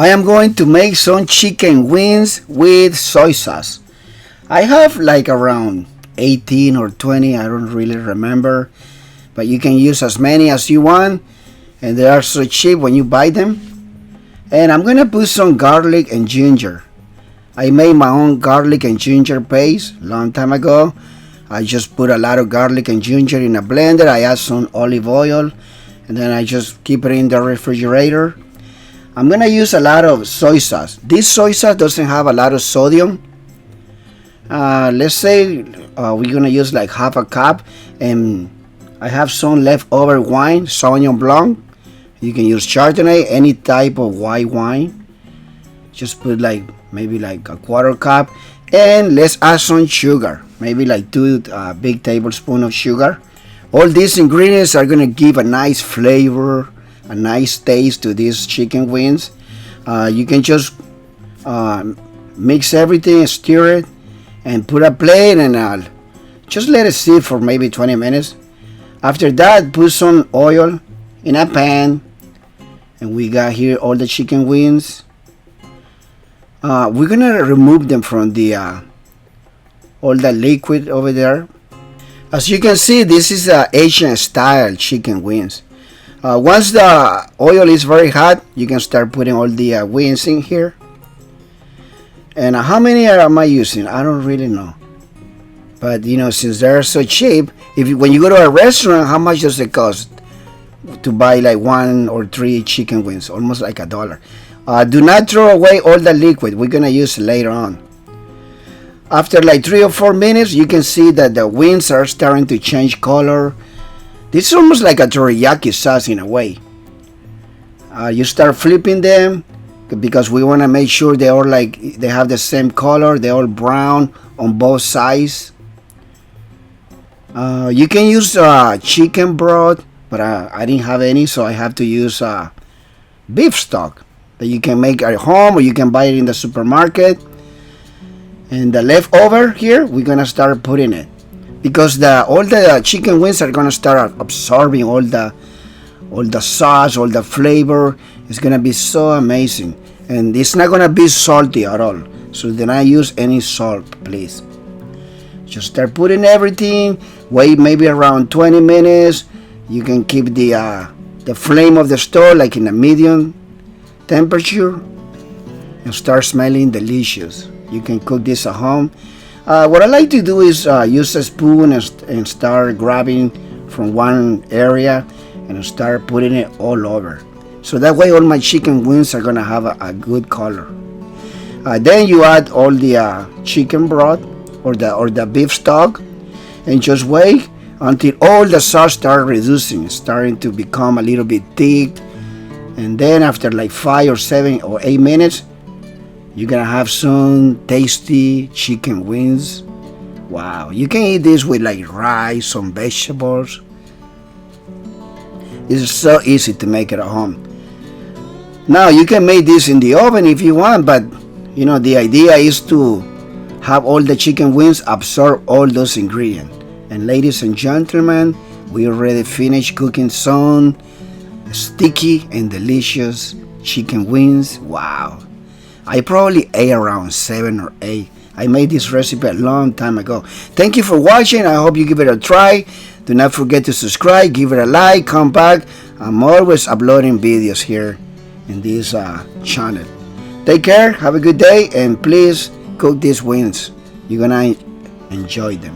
I am going to make some chicken wings with soy sauce. I have like around 18 or 20, I don't really remember, but you can use as many as you want, and they are so cheap when you buy them. And I'm gonna put some garlic and ginger. I made my own garlic and ginger paste long time ago. I just put a lot of garlic and ginger in a blender. I add some olive oil, and then I just keep it in the refrigerator. I'm gonna use a lot of soy sauce. This soy sauce doesn't have a lot of sodium. Let's say we're gonna use like half a cup, and I have some leftover wine, Sauvignon Blanc. You can use Chardonnay, any type of white wine. Just put like maybe like a quarter cup, and let's add some sugar, maybe like 2 big tablespoons of sugar. All these ingredients are gonna give a nice flavor, a nice taste to these chicken wings. You can just mix everything, stir it, and put a plate, and just let it sit for maybe 20 minutes. After that, put some oil in a pan, and we got here all the chicken wings. We're gonna remove them from the all the liquid over there. As you can see, this is Asian style chicken wings. Once the oil is very hot, you can start putting all the wings in here. And how many am I using? I don't really know. But you know, since they're so cheap, when you go to a restaurant, how much does it cost to buy like 1 or 3 chicken wings? Almost like $1. Do not throw away all the liquid. We're gonna use it later on. After like 3 or 4 minutes, you can see that the wings are starting to change color. This is almost like a teriyaki sauce in a way. You start flipping them because we want to make sure they have the same color. They're all brown on both sides. You can use chicken broth, but I didn't have any, so I have to use beef stock that you can make at home, or you can buy it in the supermarket. And the leftover here, we're gonna start putting it, because all the chicken wings are gonna start absorbing all the sauce, all the flavor. It's gonna be so amazing, and it's not gonna be salty at all. So do not use any salt, please. Just start putting everything. Wait maybe around 20 minutes. You can keep the flame of the stove like in a medium temperature, and start smelling delicious. You can cook this at home. What I like to do is use a spoon and start grabbing from one area and start putting it all over. So that way all my chicken wings are gonna have a good color. Then you add all the chicken broth or the beef stock, and just wait until all the sauce starts reducing, starting to become a little bit thick. And then after like 5 or 7 or 8 minutes, you're gonna have some tasty chicken wings. Wow, you can eat this with like rice, some vegetables. It's so easy to make it at home. Now you can make this in the oven if you want, but you know, the idea is to have all the chicken wings absorb all those ingredients. And ladies and gentlemen, we already finished cooking some sticky and delicious chicken wings. Wow. I probably ate around 7 or 8. I made this recipe a long time ago. Thank you for watching. I hope you give it a try. Do not forget to subscribe, give it a like, come back. I'm always uploading videos here in this channel. Take care, have a good day, and please cook these wings. You're gonna enjoy them.